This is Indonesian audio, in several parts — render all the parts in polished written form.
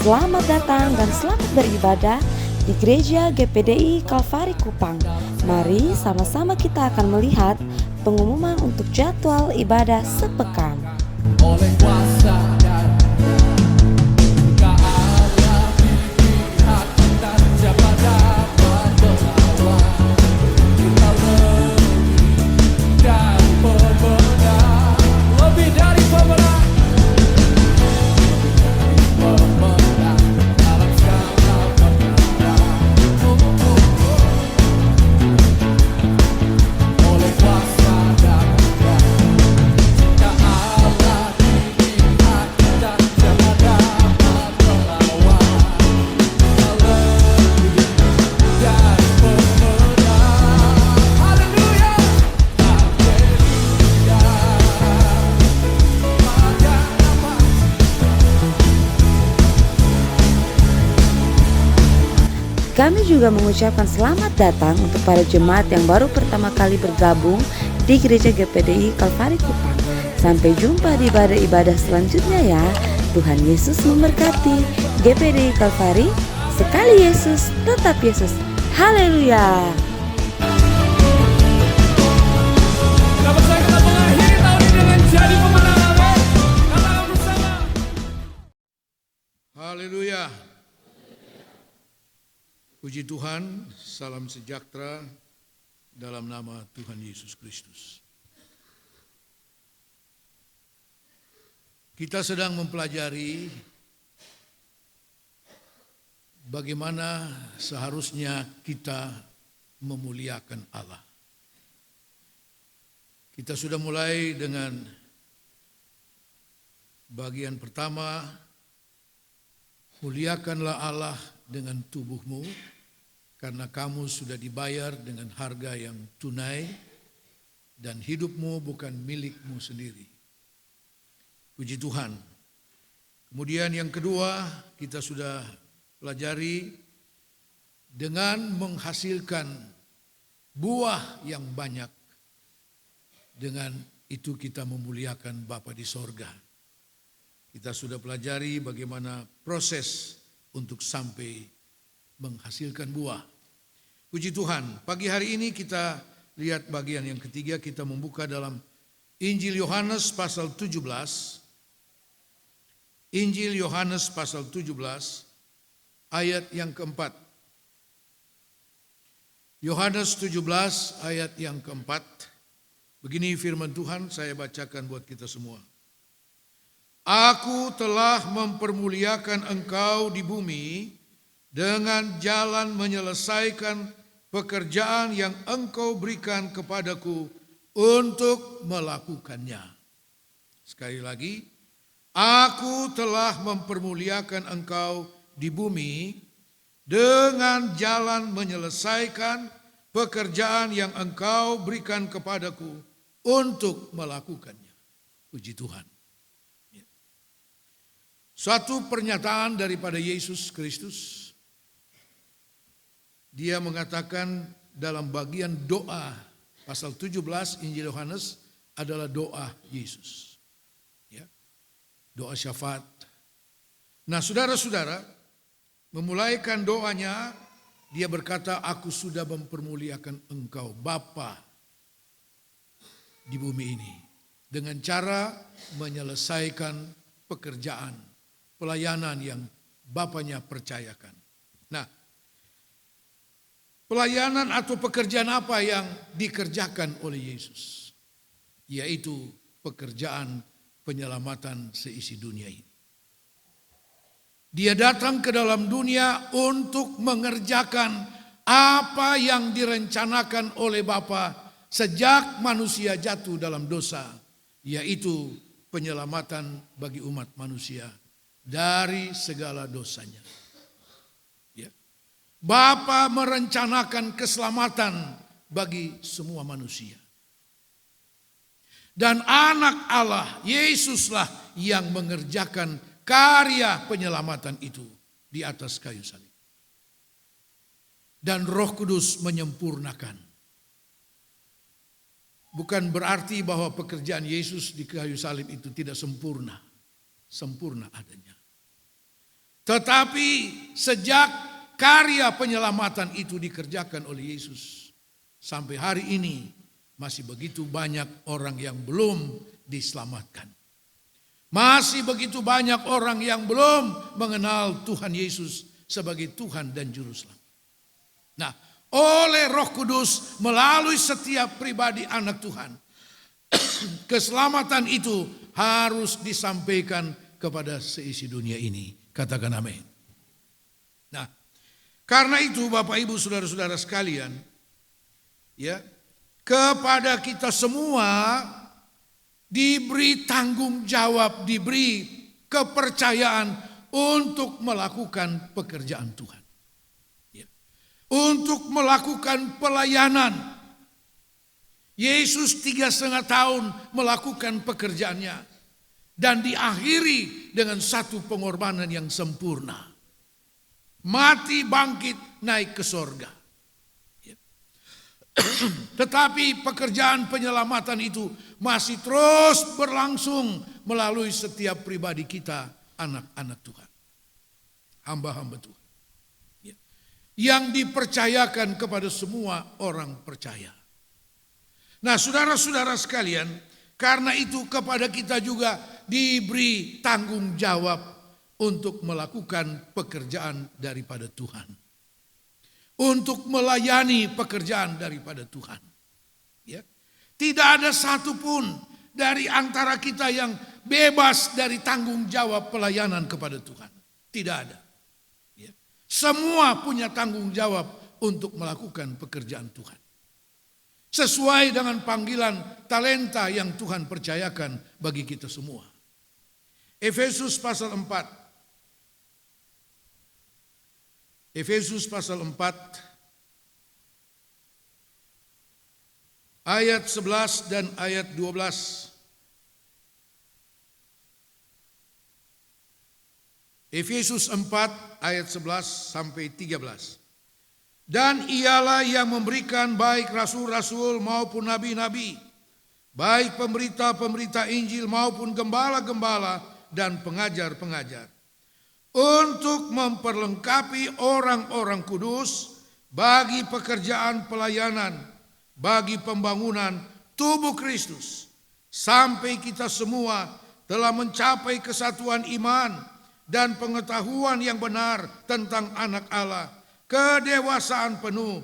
Selamat datang dan selamat beribadah di Gereja GPDI Kalvari Kupang. Mari sama-sama kita akan melihat pengumuman untuk jadwal ibadah sepekan. Oleh kuasa dan Allah di pihak kita, siapa dapat melawan? Kita lebih dari pemenang, dalam segala perkara. Oleh kuasa dan Allah di pihak kita, siapa dapat melawan? Kita lebih dari pemenang. Haleluya, haleluya. Kami juga mengucapkan selamat datang untuk para jemaat yang baru pertama kali bergabung di Gereja GPDI Kalvari Kupang. Sampai jumpa di ibadah-ibadah selanjutnya ya. Tuhan Yesus memberkati. GPDI Kalvari, sekali Yesus, tetap Yesus. Haleluya. Dapat kita mengakhiri tahun ini dengan jadi pemenang. Amin. Katakan bersama. Haleluya. Puji Tuhan, salam sejahtera dalam nama Tuhan Yesus Kristus. Kita sedang mempelajari bagaimana seharusnya kita memuliakan Allah. Kita sudah mulai dengan bagian pertama, muliakanlah Allah dengan tubuhmu, karena kamu sudah dibayar dengan harga yang tunai dan hidupmu bukan milikmu sendiri. Puji Tuhan. Kemudian yang kedua, kita sudah pelajari dengan menghasilkan buah yang banyak. Dengan itu kita memuliakan Bapa di sorga. Kita sudah pelajari bagaimana proses untuk sampai menghasilkan buah. Puji Tuhan, pagi hari ini kita lihat bagian yang ketiga, kita membuka dalam Injil Yohanes pasal 17. Injil Yohanes pasal 17 ayat yang keempat. Yohanes 17 ayat yang keempat. Begini firman Tuhan, saya bacakan buat kita semua. Aku telah mempermuliakan engkau di bumi dengan jalan menyelesaikan pekerjaan yang engkau berikan kepadaku untuk melakukannya. Sekali lagi, aku telah mempermuliakan engkau di bumi dengan jalan menyelesaikan pekerjaan yang engkau berikan kepadaku untuk melakukannya. Puji Tuhan. Suatu pernyataan daripada Yesus Kristus. Dia mengatakan dalam bagian doa pasal 17 Injil Yohanes adalah doa Yesus. Ya. Doa syafaat. Nah, saudara-saudara, memulaikan doanya, dia berkata, aku sudah mempermuliakan engkau Bapa di bumi ini dengan cara menyelesaikan pekerjaan pelayanan yang Bapaknya percayakan. Nah, pelayanan atau pekerjaan apa yang dikerjakan oleh Yesus? Yaitu pekerjaan penyelamatan seisi dunia ini. Dia datang ke dalam dunia untuk mengerjakan apa yang direncanakan oleh Bapa sejak manusia jatuh dalam dosa, yaitu penyelamatan bagi umat manusia dari segala dosanya. Ya. Bapa merencanakan keselamatan bagi semua manusia. Dan anak Allah, Yesuslah yang mengerjakan karya penyelamatan itu di atas kayu salib. Dan Roh Kudus menyempurnakan. Bukan berarti bahwa pekerjaan Yesus di kayu salib itu tidak sempurna. Sempurna adanya. Tetapi sejak karya penyelamatan itu dikerjakan oleh Yesus, sampai hari ini masih begitu banyak orang yang belum diselamatkan. Masih begitu banyak orang yang belum mengenal Tuhan Yesus sebagai Tuhan dan Juru Selamat. Nah, oleh Roh Kudus melalui setiap pribadi anak Tuhan, keselamatan itu harus disampaikan kepada seisi dunia ini. Katakan amin. Nah, karena itu Bapak Ibu Saudara-saudara sekalian, ya, kepada kita semua diberi tanggung jawab, diberi kepercayaan untuk melakukan pekerjaan Tuhan. Ya. Untuk melakukan pelayanan. Yesus 3,5 tahun melakukan pekerjaannya. Dan diakhiri dengan satu pengorbanan yang sempurna. Mati, bangkit, naik ke sorga. Ya. Tetapi pekerjaan penyelamatan itu masih terus berlangsung melalui setiap pribadi kita, anak-anak Tuhan. Hamba-hamba Tuhan. Ya. Yang dipercayakan kepada semua orang percaya. Nah, saudara-saudara sekalian, karena itu kepada kita juga diberi tanggung jawab untuk melakukan pekerjaan daripada Tuhan. Untuk melayani pekerjaan daripada Tuhan. Ya. Tidak ada satupun dari antara kita yang bebas dari tanggung jawab pelayanan kepada Tuhan. Tidak ada. Ya. Semua punya tanggung jawab untuk melakukan pekerjaan Tuhan. Sesuai dengan panggilan talenta yang Tuhan percayakan bagi kita semua. Efesus pasal 4. Efesus pasal 4 ayat 11 dan ayat 12. Efesus 4 ayat 11 sampai 13. Dan ialah yang memberikan baik rasul-rasul maupun nabi-nabi, baik pemberita-pemberita Injil maupun gembala-gembala dan pengajar-pengajar, untuk memperlengkapi orang-orang kudus bagi pekerjaan pelayanan, bagi pembangunan tubuh Kristus, sampai kita semua telah mencapai kesatuan iman dan pengetahuan yang benar tentang anak Allah, kedewasaan penuh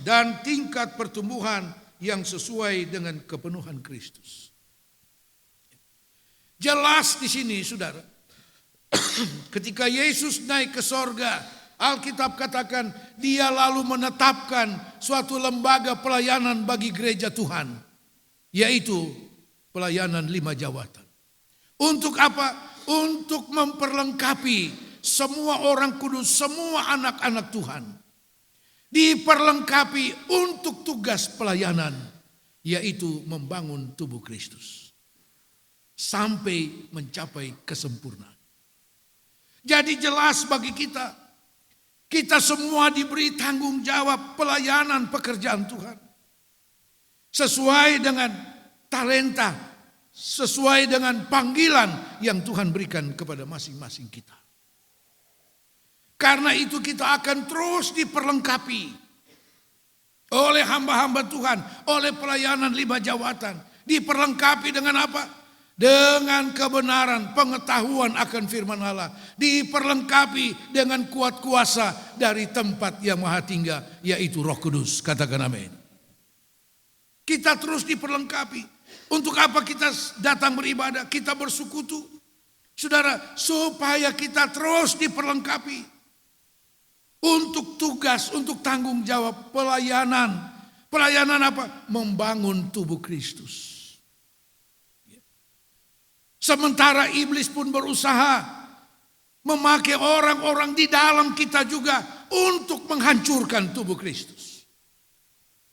dan tingkat pertumbuhan yang sesuai dengan kepenuhan Kristus. Jelas di sini, saudara, ketika Yesus naik ke sorga, Alkitab katakan dia lalu menetapkan suatu lembaga pelayanan bagi gereja Tuhan, yaitu pelayanan 5 jawatan. Untuk apa? Untuk memperlengkapi semua orang kudus, semua anak-anak Tuhan. Diperlengkapi untuk tugas pelayanan, yaitu membangun tubuh Kristus. Sampai mencapai kesempurnaan. Jadi jelas bagi kita, kita semua diberi tanggung jawab pelayanan pekerjaan Tuhan. Sesuai dengan talenta, sesuai dengan panggilan yang Tuhan berikan kepada masing-masing kita. Karena itu kita akan terus diperlengkapi oleh hamba-hamba Tuhan, oleh pelayanan 5 jawatan. Diperlengkapi dengan apa? Dengan kebenaran, pengetahuan akan firman Allah. Diperlengkapi dengan kuat kuasa dari tempat yang maha tinggi, yaitu Roh Kudus. Katakan amin. Kita terus diperlengkapi. Untuk apa kita datang beribadah? Kita bersekutu. Saudara, supaya kita terus diperlengkapi. Untuk tugas, untuk tanggung jawab pelayanan. Pelayanan apa? Membangun tubuh Kristus. Sementara iblis pun berusaha memakai orang-orang di dalam kita juga untuk menghancurkan tubuh Kristus.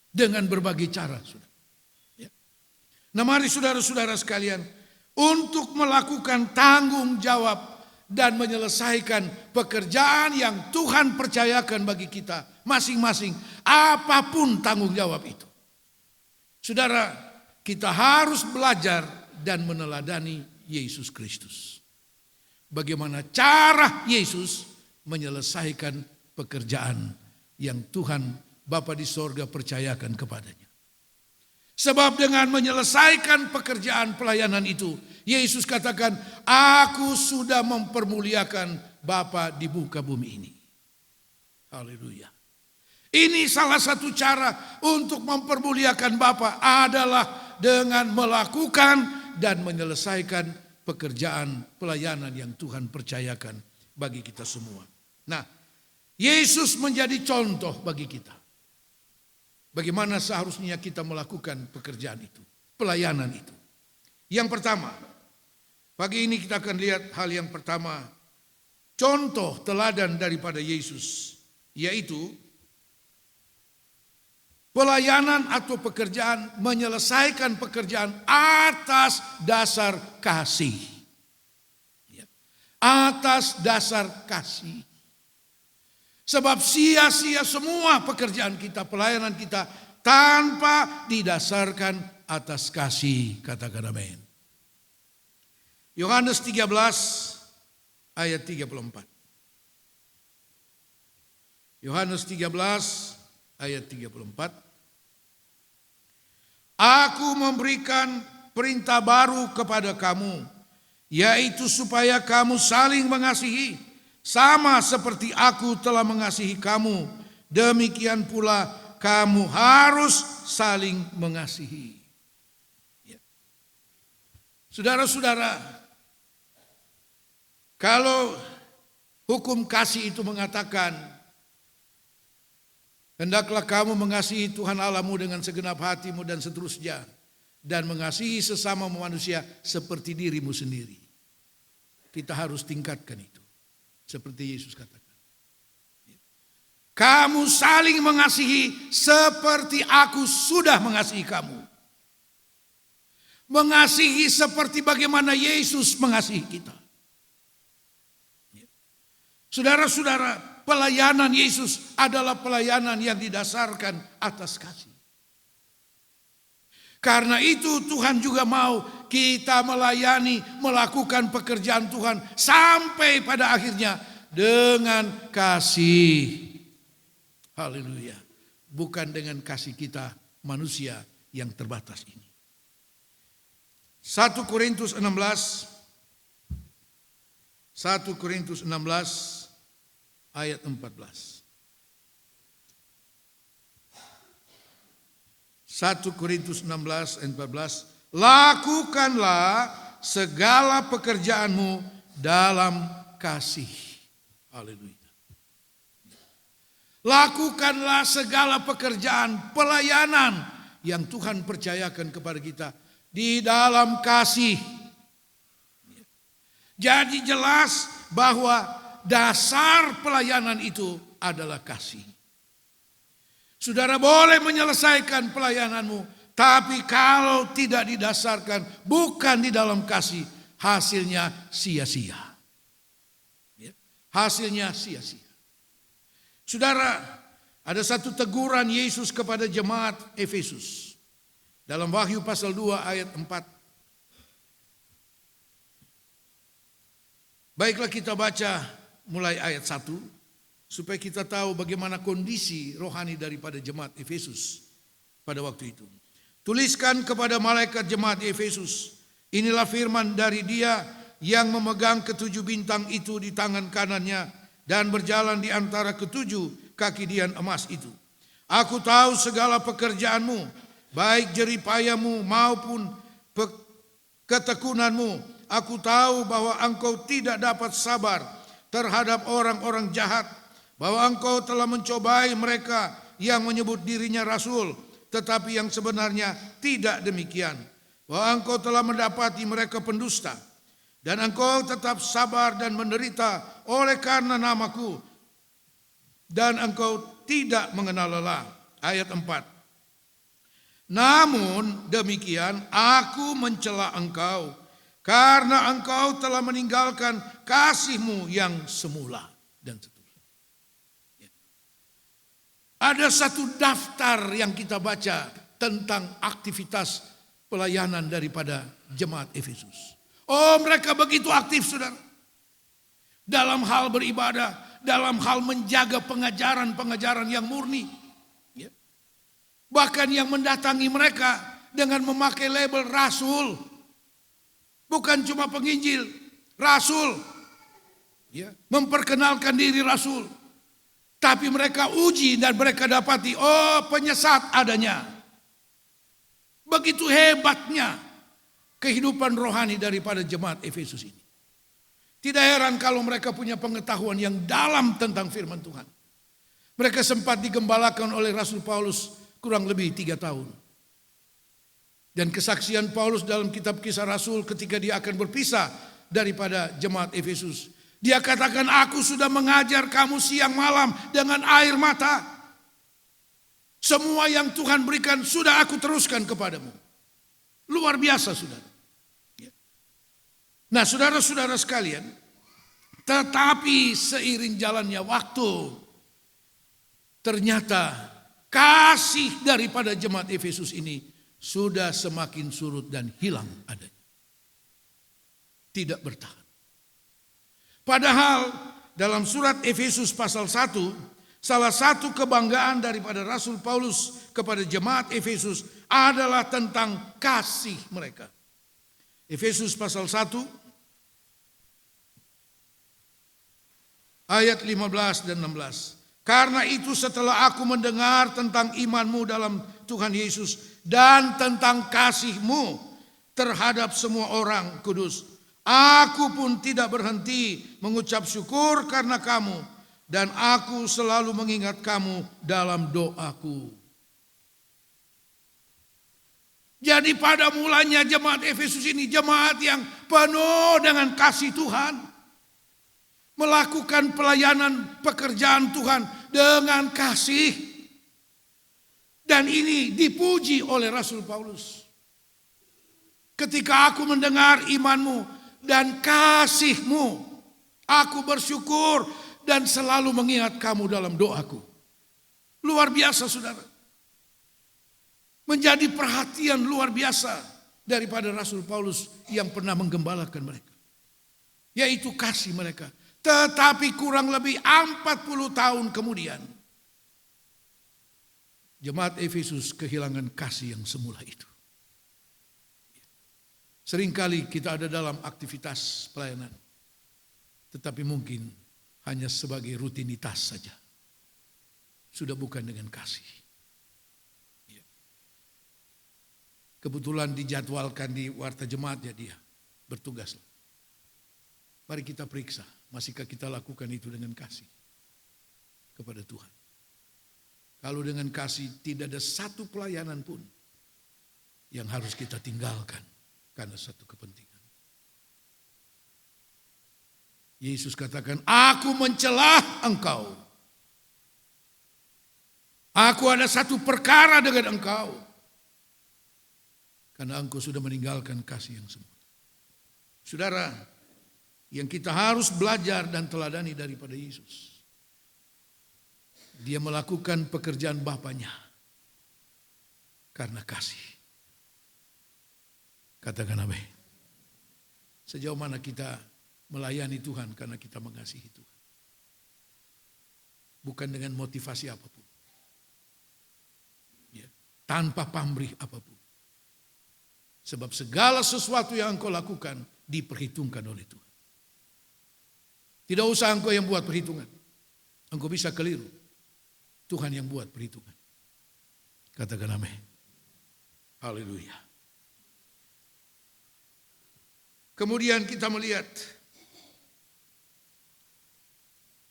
Dengan berbagai cara. Nah, mari saudara-saudara sekalian, untuk melakukan tanggung jawab dan menyelesaikan pekerjaan yang Tuhan percayakan bagi kita masing-masing, apapun tanggung jawab itu. Saudara, kita harus belajar dan meneladani Yesus Kristus. bagaimana cara Yesus menyelesaikan pekerjaan yang Tuhan Bapa di sorga percayakan kepadanya. Sebab dengan menyelesaikan pekerjaan pelayanan itu, Yesus katakan, aku sudah mempermuliakan Bapa di muka bumi ini. Haleluya. Ini salah satu cara untuk mempermuliakan Bapa adalah dengan melakukan dan menyelesaikan pekerjaan pelayanan yang Tuhan percayakan bagi kita semua. Nah, Yesus menjadi contoh bagi kita. Bagaimana seharusnya kita melakukan pekerjaan itu, pelayanan itu. Yang pertama, pagi ini kita akan lihat hal yang pertama, contoh teladan daripada Yesus, yaitu pelayanan atau pekerjaan, menyelesaikan pekerjaan atas dasar kasih. Atas dasar kasih. Sebab sia-sia semua pekerjaan kita, pelayanan kita tanpa didasarkan atas kasih. Katakan amin. Yohanes 13 ayat 34. Yohanes 13 ayat 34. Aku memberikan perintah baru kepada kamu, yaitu supaya kamu saling mengasihi. Sama seperti aku telah mengasihi kamu, demikian pula kamu harus saling mengasihi. Ya. Saudara-saudara, kalau hukum kasih itu mengatakan, hendaklah kamu mengasihi Tuhan Allahmu dengan segenap hatimu dan seterusnya, dan mengasihi sesama manusia seperti dirimu sendiri. Kita harus tingkatkan itu. Seperti Yesus katakan. Kamu saling mengasihi seperti aku sudah mengasihi kamu. Mengasihi seperti bagaimana Yesus mengasihi kita. Saudara-saudara, pelayanan Yesus adalah pelayanan yang didasarkan atas kasih. Karena itu Tuhan juga mau kita melayani, melakukan pekerjaan Tuhan sampai pada akhirnya dengan kasih. Haleluya. Bukan dengan kasih kita manusia yang terbatas ini. 1 Korintus 16 ayat 14. 1 Korintus 16 ayat 14. Lakukanlah segala pekerjaanmu dalam kasih. Haleluya. Lakukanlah segala pekerjaan pelayanan yang Tuhan percayakan kepada kita di dalam kasih. Jadi jelas bahwa dasar pelayanan itu adalah kasih. Saudara boleh menyelesaikan pelayananmu, tapi kalau tidak didasarkan bukan di dalam kasih, hasilnya sia-sia. Hasilnya sia-sia. Saudara, ada satu teguran Yesus kepada jemaat Efesus. Dalam Wahyu pasal 2 ayat 4. Baiklah kita baca mulai ayat 1. Supaya kita tahu bagaimana kondisi rohani daripada jemaat Efesus pada waktu itu. Tuliskan kepada malaikat jemaat Efesus, inilah firman dari Dia yang memegang ketujuh bintang itu di tangan kanannya dan berjalan di antara ketujuh kaki dian emas itu. Aku tahu segala pekerjaanmu, baik jeripayamu maupun ketekunanmu. Aku tahu bahwa engkau tidak dapat sabar terhadap orang-orang jahat, bahwa engkau telah mencobai mereka yang menyebut dirinya rasul, tetapi yang sebenarnya tidak demikian. Bahwa engkau telah mendapati mereka pendusta, dan engkau tetap sabar dan menderita oleh karena namaku, dan engkau tidak mengenal lelah. Ayat 4. Namun demikian aku mencela engkau, karena engkau telah meninggalkan kasihmu yang semula. Dan seterusnya. Ada satu daftar yang kita baca tentang aktivitas pelayanan daripada jemaat Efesus. Oh, mereka begitu aktif, saudara. dalam hal beribadah, dalam hal menjaga pengajaran-pengajaran yang murni. Ya. Bahkan yang mendatangi mereka dengan memakai label rasul. Bukan cuma penginjil, rasul. Ya. Memperkenalkan diri rasul. Tapi mereka uji dan mereka dapati, oh penyesat adanya. Begitu hebatnya kehidupan rohani daripada jemaat Efesus ini. Tidak heran kalau mereka punya pengetahuan yang dalam tentang firman Tuhan. Mereka sempat digembalakan oleh Rasul Paulus kurang lebih 3 tahun. Dan kesaksian Paulus dalam kitab Kisah Rasul ketika dia akan berpisah daripada jemaat Efesus. Dia katakan, aku sudah mengajar kamu siang malam dengan air mata. Semua yang Tuhan berikan sudah aku teruskan kepadamu. Luar biasa, saudara. Nah, saudara-saudara sekalian, tetapi seiring jalannya waktu, ternyata kasih daripada jemaat Efesus ini sudah semakin surut dan hilang adanya. Tidak bertahan. Padahal dalam surat Efesus pasal 1, salah satu kebanggaan daripada Rasul Paulus kepada jemaat Efesus adalah tentang kasih mereka. Efesus pasal 1 ayat 15 dan 16. Karena itu setelah aku mendengar tentang imanmu dalam Tuhan Yesus dan tentang kasihmu terhadap semua orang kudus, aku pun tidak berhenti mengucap syukur karena kamu, dan aku selalu mengingat kamu dalam doaku. Jadi pada mulanya jemaat Efesus ini jemaat yang penuh dengan kasih Tuhan. Melakukan pelayanan pekerjaan Tuhan dengan kasih. Dan ini dipuji oleh Rasul Paulus. Ketika aku mendengar imanmu dan kasihmu, aku bersyukur dan selalu mengingat kamu dalam doaku. Luar biasa, saudara. Menjadi perhatian luar biasa daripada Rasul Paulus yang pernah menggembalakan mereka. Yaitu kasih mereka. Tetapi kurang lebih 40 tahun kemudian, jemaat Efesus kehilangan kasih yang semula itu. Seringkali kita ada dalam aktivitas pelayanan, tetapi mungkin hanya sebagai rutinitas saja. Sudah bukan dengan kasih. Kebetulan dijadwalkan di warta jemaat, ya dia bertugas. Mari kita periksa, masihkah kita lakukan itu dengan kasih kepada Tuhan. Kalau dengan kasih tidak ada satu pelayanan pun yang harus kita tinggalkan karena satu kepentingan. Yesus katakan, aku mencelah engkau. Aku ada satu perkara dengan engkau. Karena engkau sudah meninggalkan kasih yang semula. Saudara, yang kita harus belajar dan teladani daripada Yesus. Dia melakukan pekerjaan Bapanya karena kasih. Katakan amin. Sejauh mana kita melayani Tuhan karena kita mengasihi Tuhan. Bukan dengan motivasi apapun. Ya, tanpa pamrih apapun. Sebab segala sesuatu yang engkau lakukan diperhitungkan oleh Tuhan. Tidak usah engkau yang buat perhitungan. Engkau bisa keliru. Tuhan yang buat perhitungan. Katakan amin. Haleluya. Kemudian kita melihat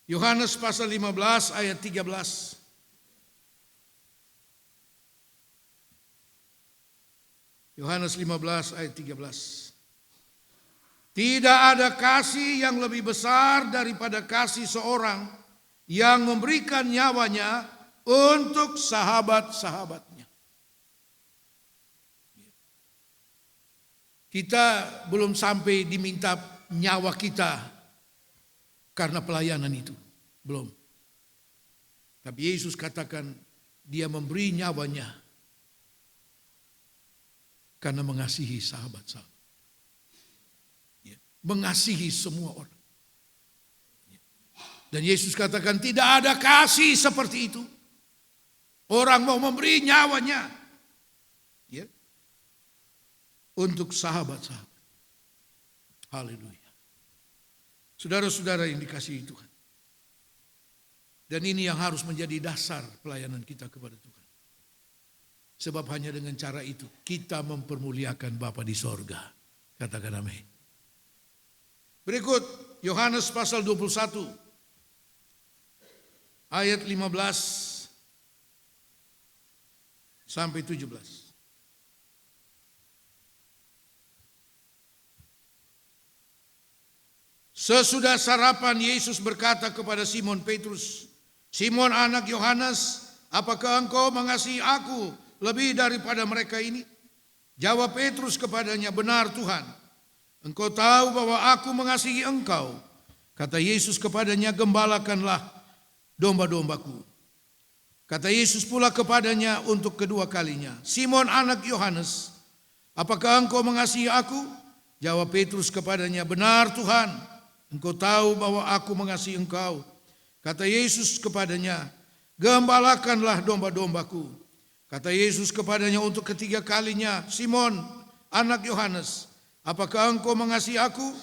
Yohanes pasal 15 ayat 13. Yohanes 15 ayat 13. Tidak ada kasih yang lebih besar daripada kasih seorang yang memberikan nyawanya untuk sahabat-sahabatnya. Kita belum sampai diminta nyawa kita karena pelayanan itu. Belum. Tapi Yesus katakan dia memberi nyawanya karena mengasihi sahabat-sahabat. Mengasihi semua orang. Dan Yesus katakan tidak ada kasih seperti itu. Orang mau memberi nyawanya ya, untuk sahabat-sahabat. Haleluya. Saudara-saudara yang dikasihi Tuhan. Dan ini yang harus menjadi dasar pelayanan kita kepada Tuhan. Sebab hanya dengan cara itu kita mempermuliakan Bapa di sorga. Katakan amin. Berikut Yohanes pasal 21 ayat 15 sampai 17. Sesudah sarapan Yesus berkata kepada Simon Petrus, "Simon anak Yohanes, apakah engkau mengasihi aku lebih daripada mereka ini?" Jawab Petrus kepadanya, "Benar Tuhan, engkau tahu bahwa aku mengasihi engkau." Kata Yesus kepadanya, "Gembalakanlah domba-dombaku." Kata Yesus pula kepadanya untuk kedua kalinya, "Simon anak Yohanes, apakah engkau mengasihi aku?" Jawab Petrus kepadanya, "Benar Tuhan, engkau tahu bahwa aku mengasihi engkau." Kata Yesus kepadanya, "Gembalakanlah domba-dombaku." Kata Yesus kepadanya untuk ketiga kalinya, "Simon anak Yohanes, apakah engkau mengasihi aku?"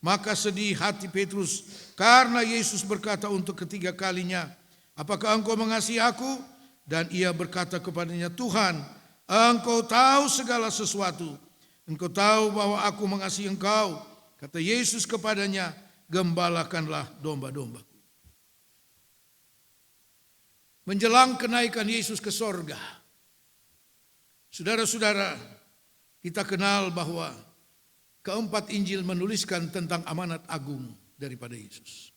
Maka sedih hati Petrus karena Yesus berkata untuk ketiga kalinya, "Apakah engkau mengasihi aku?" Dan ia berkata kepadanya, "Tuhan, engkau tahu segala sesuatu. Engkau tahu bahwa aku mengasihi engkau." Kata Yesus kepadanya, "Gembalakanlah domba-dombaku." Menjelang kenaikan Yesus ke sorga, saudara-saudara, kita kenal bahwa keempat Injil menuliskan tentang amanat agung daripada Yesus.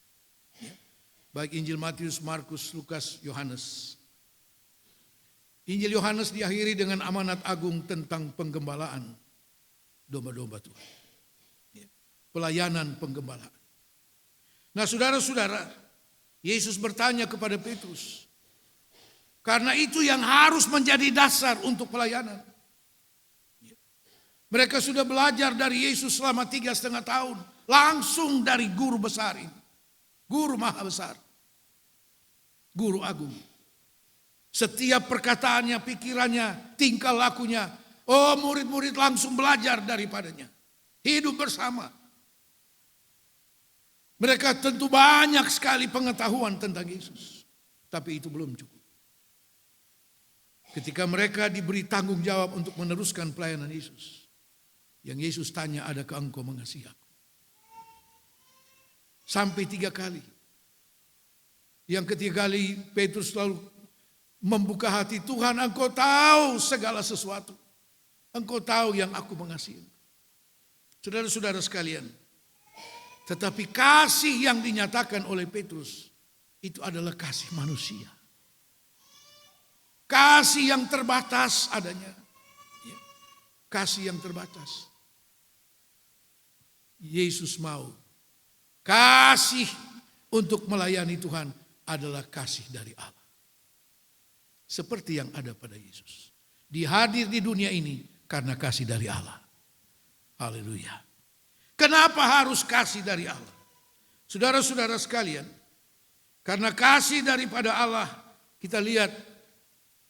Baik Injil Matius, Markus, Lukas, Yohanes. Injil Yohanes diakhiri dengan amanat agung tentang penggembalaan domba-domba Tuhan. Pelayanan penggembalaan. Nah saudara-saudara, Yesus bertanya kepada Petrus. Karena itu yang harus menjadi dasar untuk pelayanan. Mereka sudah belajar dari Yesus selama 3,5 tahun. Langsung dari guru besar ini. Guru maha besar. Guru agung. Setiap perkataannya, pikirannya, tingkah lakunya. Oh, murid-murid langsung belajar daripadanya. Hidup bersama. Mereka tentu banyak sekali pengetahuan tentang Yesus. Tapi itu belum cukup. Ketika mereka diberi tanggung jawab untuk meneruskan pelayanan Yesus. Yang Yesus tanya, "Adakah engkau mengasihi aku?" Sampai 3 kali. Yang ketiga kali Petrus lalu membuka hati, "Tuhan, engkau tahu segala sesuatu. Engkau tahu yang aku mengasihi." Saudara-saudara sekalian, tetapi kasih yang dinyatakan oleh Petrus itu adalah kasih manusia. Kasih yang terbatas adanya. Kasih yang terbatas. Yesus mau. Kasih untuk melayani Tuhan adalah kasih dari Allah. Seperti yang ada pada Yesus. Dihadir di dunia ini karena kasih dari Allah. Haleluya. Kenapa harus kasih dari Allah? Saudara-saudara sekalian, karena kasih daripada Allah, kita lihat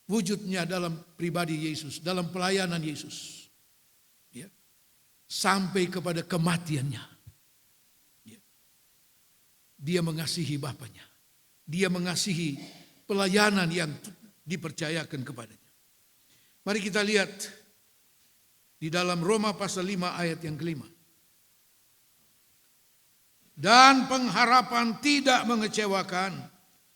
wujudnya dalam pribadi Yesus, dalam pelayanan Yesus. Ya. Sampai kepada kematiannya. Ya. Dia mengasihi Bapaknya. Dia mengasihi pelayanan yang dipercayakan kepadanya. Mari kita lihat di dalam Roma pasal 5 ayat yang kelima. Dan pengharapan tidak mengecewakan,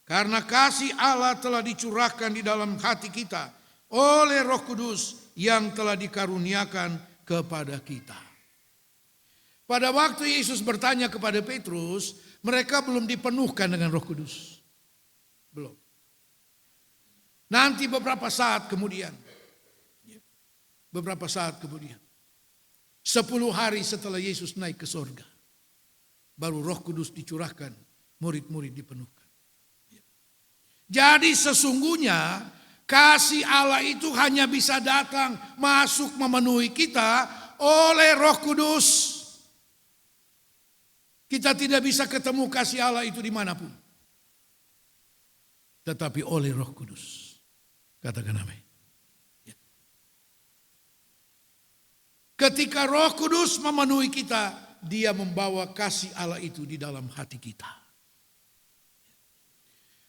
karena kasih Allah telah dicurahkan di dalam hati kita oleh Roh Kudus yang telah dikaruniakan kepada kita. Pada waktu Yesus bertanya kepada Petrus, mereka belum dipenuhkan dengan Roh Kudus. Belum. Nanti beberapa saat kemudian. 10 hari setelah Yesus naik ke sorga. Baru Roh Kudus dicurahkan, murid-murid dipenuhkan. Jadi sesungguhnya kasih Allah itu hanya bisa datang, masuk, memenuhi kita oleh Roh Kudus. Kita tidak bisa ketemu kasih Allah itu dimanapun. tetapi oleh Roh Kudus. Katakan amin. Ya. Ketika Roh Kudus memenuhi kita, Dia membawa kasih Allah itu di dalam hati kita.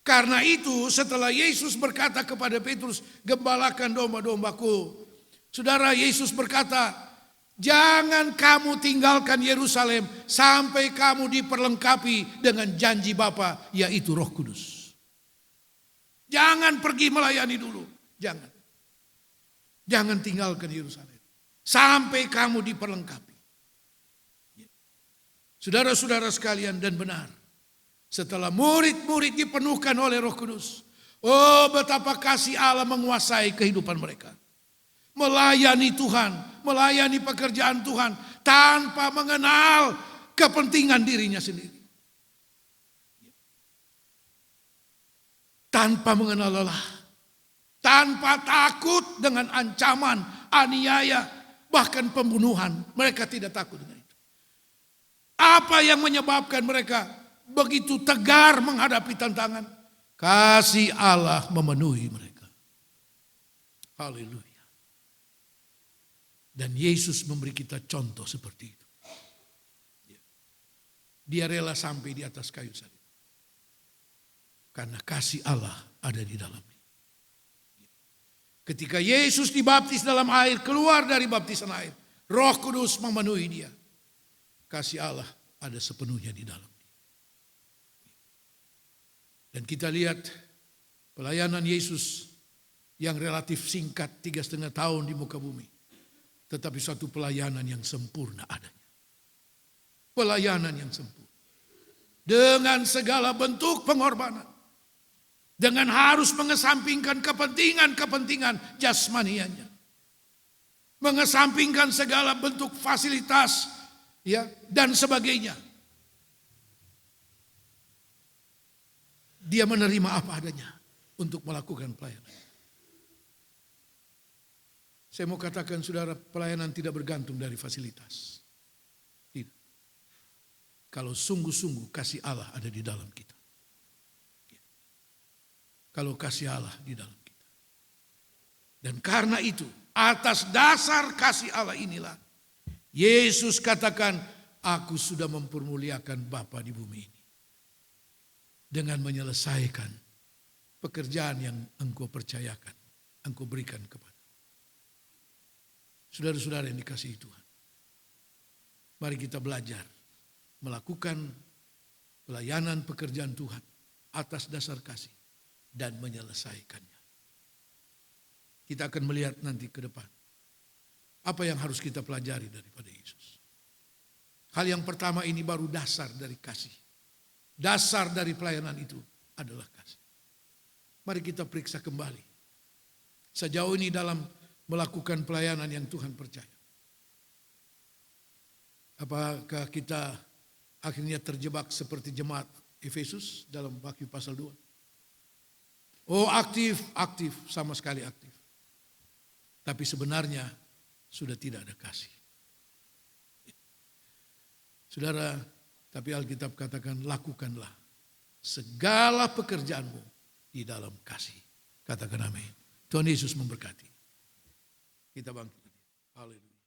Karena itu setelah Yesus berkata kepada Petrus, gembalakan domba-dombaku. Saudara, Yesus berkata, jangan kamu tinggalkan Yerusalem sampai kamu diperlengkapi dengan janji Bapa, yaitu Roh Kudus. Jangan pergi melayani dulu. Jangan. Jangan tinggalkan Yerusalem sampai kamu diperlengkapi. Saudara-saudara sekalian, dan benar, setelah murid-murid dipenuhkan oleh Roh Kudus, oh betapa kasih Allah menguasai kehidupan mereka. Melayani Tuhan, melayani pekerjaan Tuhan tanpa mengenal kepentingan dirinya sendiri. Tanpa mengenal lelah, tanpa takut dengan ancaman, aniaya, bahkan pembunuhan. Mereka tidak takut dengan itu. Apa yang menyebabkan mereka begitu tegar menghadapi tantangan? Kasih Allah memenuhi mereka. Haleluya. Dan Yesus memberi kita contoh seperti itu. Dia rela sampai di atas kayu salib. Karena kasih Allah ada di dalamnya. Ketika Yesus dibaptis dalam air, keluar dari baptisan air, Roh Kudus memenuhi dia. Kasih Allah ada sepenuhnya di dalamnya. Dan kita lihat pelayanan Yesus yang relatif singkat, 3,5 tahun di muka bumi. Tetapi suatu pelayanan yang sempurna adanya. Pelayanan yang sempurna. Dengan segala bentuk pengorbanan. Dengan harus mengesampingkan kepentingan-kepentingan jasmanianya. Mengesampingkan segala bentuk fasilitas, ya, dan sebagainya. Dia menerima apa adanya untuk melakukan pelayanan. Saya mau katakan, saudara, pelayanan tidak bergantung dari fasilitas. Tidak. Kalau sungguh-sungguh kasih Allah ada di dalam kita. Kalau kasih Allah di dalam kita. Dan karena itu, atas dasar kasih Allah inilah, Yesus katakan, aku sudah mempermuliakan Bapa di bumi ini. Dengan menyelesaikan pekerjaan yang engkau percayakan, engkau berikan kepada. Saudara-saudara yang dikasihi Tuhan, mari kita belajar melakukan pelayanan pekerjaan Tuhan atas dasar kasih dan menyelesaikannya. Kita akan melihat nanti ke depan apa yang harus kita pelajari daripada Yesus. Hal yang pertama ini baru dasar dari kasih. Dasar dari pelayanan itu adalah kasih. Mari kita periksa kembali. Sejauh ini dalam melakukan pelayanan yang Tuhan percaya. Apakah kita akhirnya terjebak seperti jemaat Efesus dalam Wahyu pasal 2? Oh, aktif, sama sekali aktif. Tapi sebenarnya sudah tidak ada kasih. Saudara, tapi Alkitab katakan, lakukanlah segala pekerjaanmu di dalam kasih. Katakan amin. Tuhan Yesus memberkati. Kita bangkit. Haleluya.